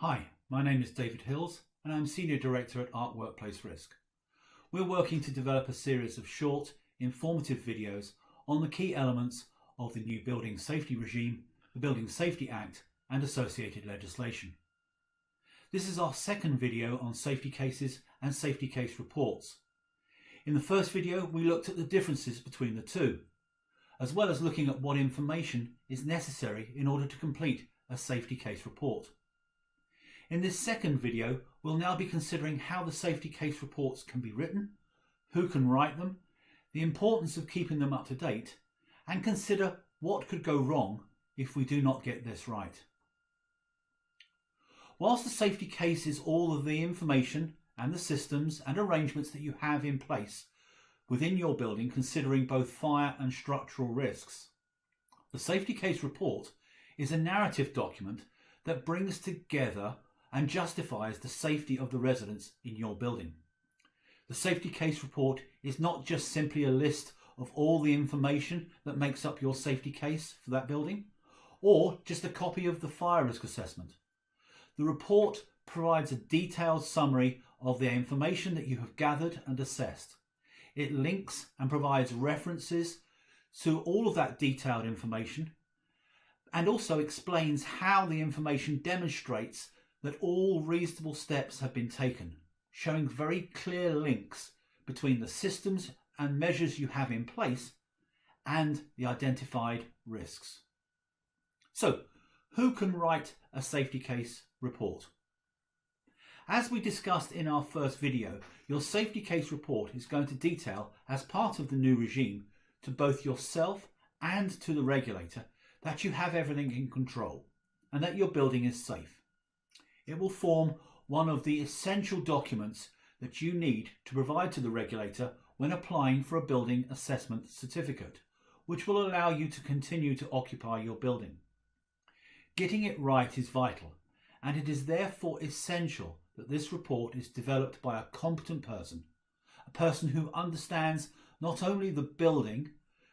Hi, my name is David Hills and I'm Senior Director at Ark Workplace Risk. We're working to develop a series of short, informative videos on the key elements of the new Building Safety Regime, the Building Safety Act and associated legislation. This is our second video on safety cases and safety case reports. In the first video we looked at the differences between the two, as well as looking at what information is necessary in order to complete a safety case report. In this second video, we'll now be considering how the safety case reports can be written, who can write them, the importance of keeping them up to date, and consider what could go wrong if we do not get this right. Whilst the safety case is all of the information and the systems and arrangements that you have in place within your building considering both fire and structural risks, the safety case report is a narrative document that brings together and justifies the safety of the residents in your building. The safety case report is not just simply a list of all the information that makes up your safety case for that building, or just a copy of the fire risk assessment. The report provides a detailed summary of the information that you have gathered and assessed. It links and provides references to all of that detailed information and also explains how the information demonstrates that all reasonable steps have been taken, showing very clear links between the systems and measures you have in place and the identified risks. So, who can write a safety case report? As we discussed in our first video, your safety case report is going to detail, as part of the new regime, to both yourself and to the regulator that you have everything in control and that your building is safe. It will form one of the essential documents that you need to provide to the regulator when applying for a building assessment certificate, which will allow you to continue to occupy your building. Getting it right is vital, and it is therefore essential that this report is developed by a competent person, a person who understands not only the building,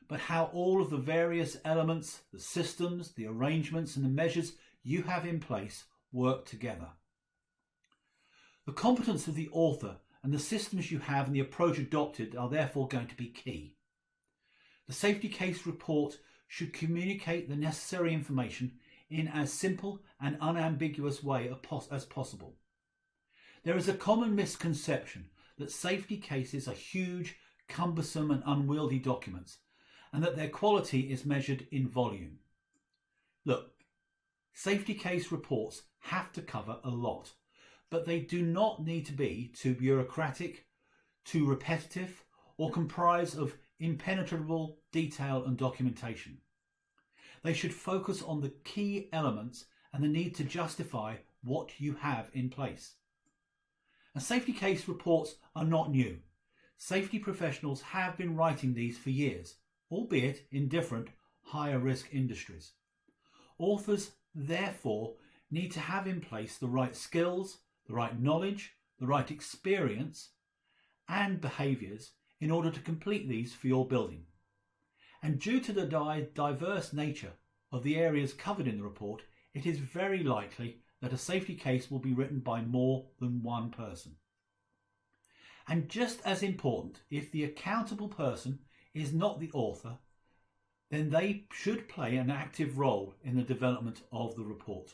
but how all of the various elements, the systems, the arrangements and the measures you have in place work together. The competence of the author and the systems you have and the approach adopted are therefore going to be key. The safety case report should communicate the necessary information in as simple and unambiguous way as possible. There is a common misconception that safety cases are huge, cumbersome and unwieldy documents, and that their quality is measured in volume. Look, safety case reports have to cover a lot, but they do not need to be too bureaucratic, too repetitive, or comprise of impenetrable detail and documentation. They should focus on the key elements and the need to justify what you have in place. And safety case reports are not new. Safety professionals have been writing these for years, albeit in different higher risk industries. Authors therefore need to have in place the right skills, the right knowledge, the right experience and behaviours in order to complete these for your building. And due to the diverse nature of the areas covered in the report, it is very likely that a safety case will be written by more than one person. And just as important, if the accountable person is not the author, then they should play an active role in the development of the report.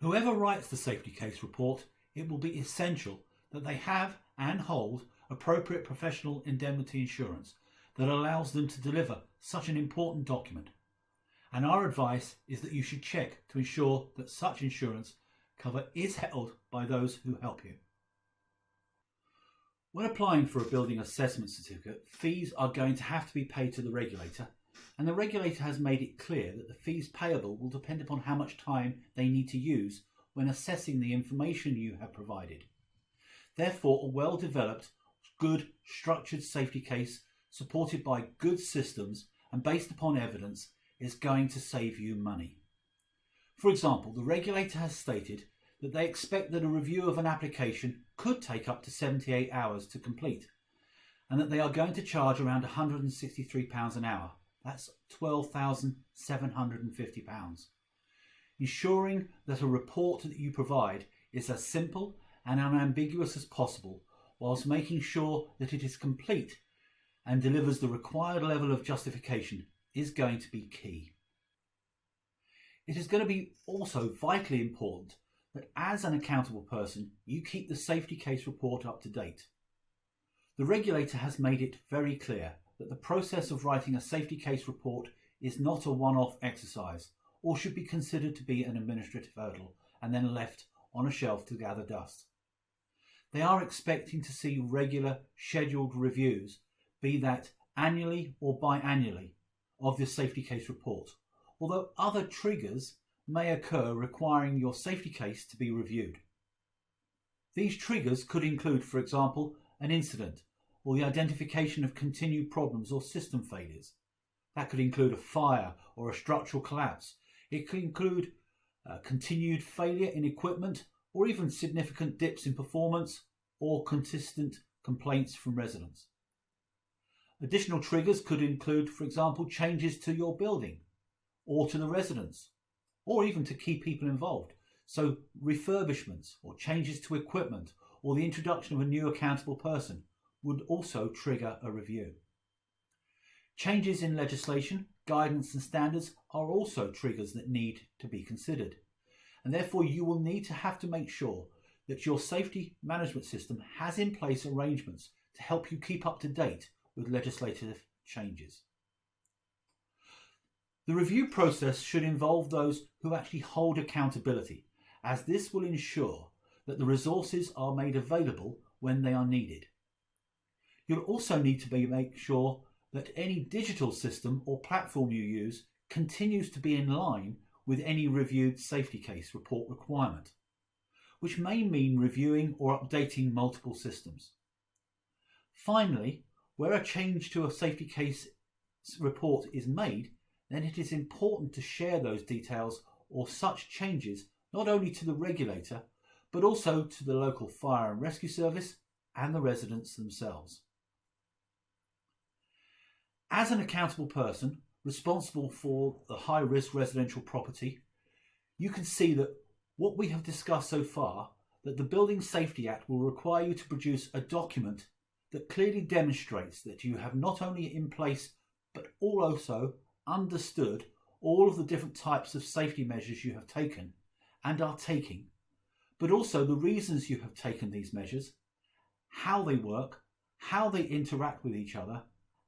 Whoever writes the safety case report, it will be essential that they have and hold appropriate professional indemnity insurance that allows them to deliver such an important document. And our advice is that you should check to ensure that such insurance cover is held by those who help you. When applying for a building assessment certificate, fees are going to have to be paid to the regulator, and the regulator has made it clear that the fees payable will depend upon how much time they need to use when assessing the information you have provided. Therefore, a well-developed, good, structured safety case supported by good systems and based upon evidence is going to save you money. For example, the regulator has stated that they expect that a review of an application could take up to 78 hours to complete, and that they are going to charge around £163 an hour. That's £12,750. ensuring that a report that you provide is as simple and unambiguous as possible, whilst making sure that it is complete and delivers the required level of justification, is going to be key. It is going to be also vitally important that as an accountable person, you keep the safety case report up to date. The regulator has made it very clear that the process of writing a safety case report is not a one-off exercise, or should be considered to be an administrative hurdle and then left on a shelf to gather dust. They are expecting to see regular scheduled reviews, be that annually or biannually, of this safety case report, although other triggers may occur requiring your safety case to be reviewed. These triggers could include, for example, an incident or the identification of continued problems or system failures. That could include a fire or a structural collapse. It could include continued failure in equipment, or even significant dips in performance or consistent complaints from residents. Additional triggers could include, for example, changes to your building or to the residents, or even to key people involved. So refurbishments or changes to equipment or the introduction of a new accountable person would also trigger a review. Changes in legislation, guidance and standards are also triggers that need to be considered, and therefore you will need to have to make sure that your safety management system has in place arrangements to help you keep up to date with legislative changes. The review process should involve those who actually hold accountability, as this will ensure that the resources are made available when they are needed. You'll also need to make sure that any digital system or platform you use continues to be in line with any reviewed safety case report requirement, which may mean reviewing or updating multiple systems. Finally, where a change to a safety case report is made, then it is important to share those details or such changes not only to the regulator, but also to the local fire and rescue service and the residents themselves. As an accountable person responsible for the high-risk residential property, you can see that what we have discussed so far, that the Building Safety Act will require you to produce a document that clearly demonstrates that you have not only in place but also understood all of the different types of safety measures you have taken and are taking, but also the reasons you have taken these measures, how they work, how they interact with each other,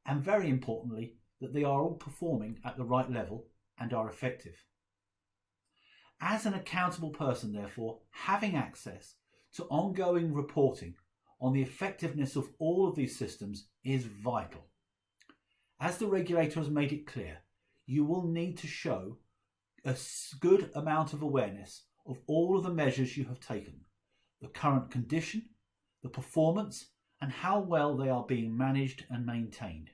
and very importantly, that they are all performing at the right level and are effective. As an accountable person, therefore, having access to ongoing reporting on the effectiveness of all of these systems is vital. As the regulator has made it clear, you will need to show a good amount of awareness of all of the measures you have taken, the current condition, the performance, and how well they are being managed and maintained.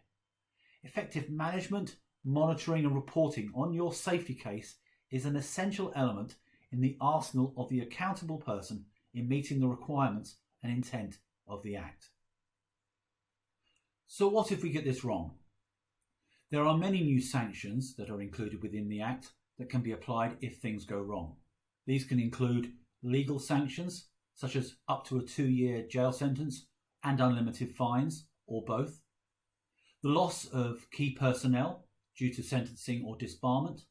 Effective management, monitoring and reporting on your safety case is an essential element in the arsenal of the accountable person in meeting the requirements and intent of the Act. So what if we get this wrong? There are many new sanctions that are included within the Act that can be applied if things go wrong. These can include legal sanctions, such as up to a 2-year jail sentence and unlimited fines, or both. The loss of key personnel due to sentencing or disbarment.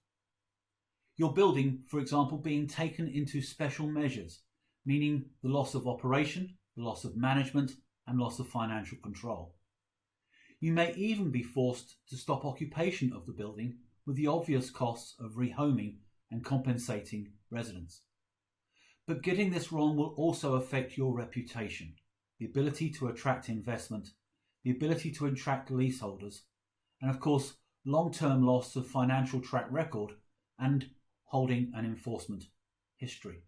Your building, for example, being taken into special measures, meaning the loss of operation, the loss of management, and loss of financial control. You may even be forced to stop occupation of the building with the obvious costs of rehoming and compensating residents. But getting this wrong will also affect your reputation, the ability to attract investment, the ability to attract leaseholders, and of course, long-term loss of financial track record and holding an enforcement history.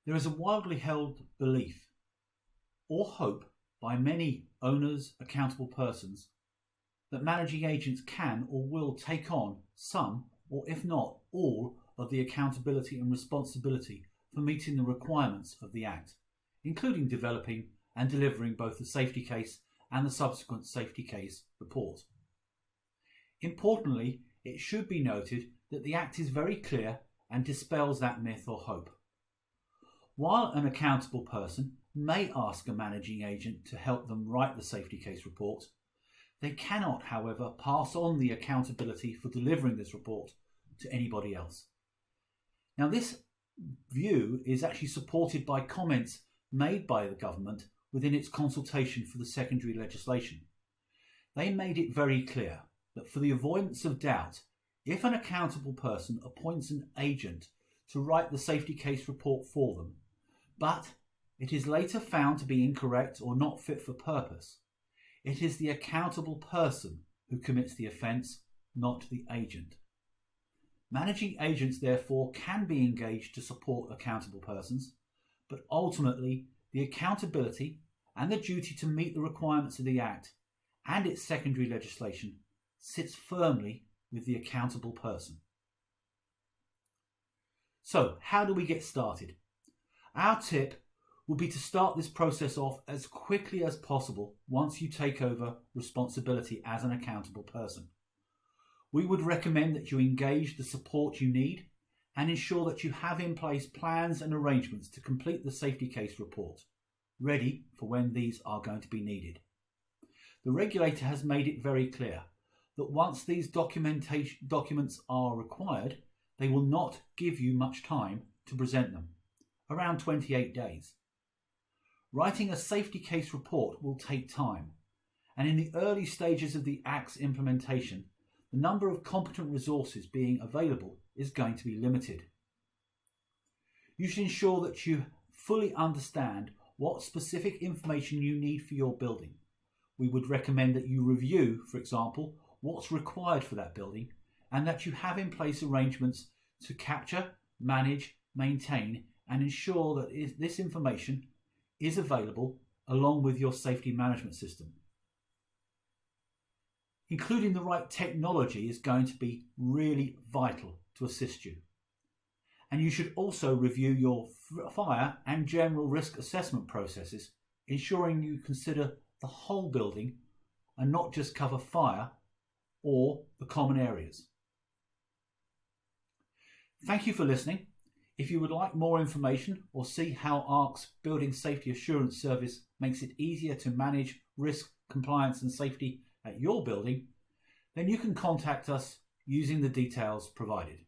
There is a widely held belief or hope by many owners, accountable persons, that managing agents can or will take on some, or if not all, of the accountability and responsibility for meeting the requirements of the Act, including developing and delivering both the safety case and the subsequent safety case report. Importantly, it should be noted that the Act is very clear and dispels that myth or hope. While an accountable person may ask a managing agent to help them write the safety case report, they cannot, however, pass on the accountability for delivering this report to anybody else. Now, this view is actually supported by comments made by the government within its consultation for the secondary legislation. They made it very clear that for the avoidance of doubt, if an accountable person appoints an agent to write the safety case report for them, but it is later found to be incorrect or not fit for purpose, it is the accountable person who commits the offence, not the agent. Managing agents, therefore, can be engaged to support accountable persons, but ultimately the accountability and the duty to meet the requirements of the Act and its secondary legislation sits firmly with the accountable person. So, how do we get started? Our tip would be to start this process off as quickly as possible once you take over responsibility as an accountable person. We would recommend that you engage the support you need and ensure that you have in place plans and arrangements to complete the safety case report, ready for when these are going to be needed. The regulator has made it very clear that once these documents are required, they will not give you much time to present them, around 28 days. Writing a safety case report will take time, and in the early stages of the Act's implementation, the number of competent resources being available is going to be limited. You should ensure that you fully understand what specific information you need for your building. We would recommend that you review, for example, what's required for that building, and that you have in place arrangements to capture, manage, maintain, and ensure that this information is available along with your safety management system. Including the right technology is going to be really vital to assist you. And you should also review your fire and general risk assessment processes, ensuring you consider the whole building and not just cover fire or the common areas. Thank you for listening. If you would like more information or see how Ark's Building Safety Assurance Service makes it easier to manage risk, compliance and safety at your building, then you can contact us using the details provided.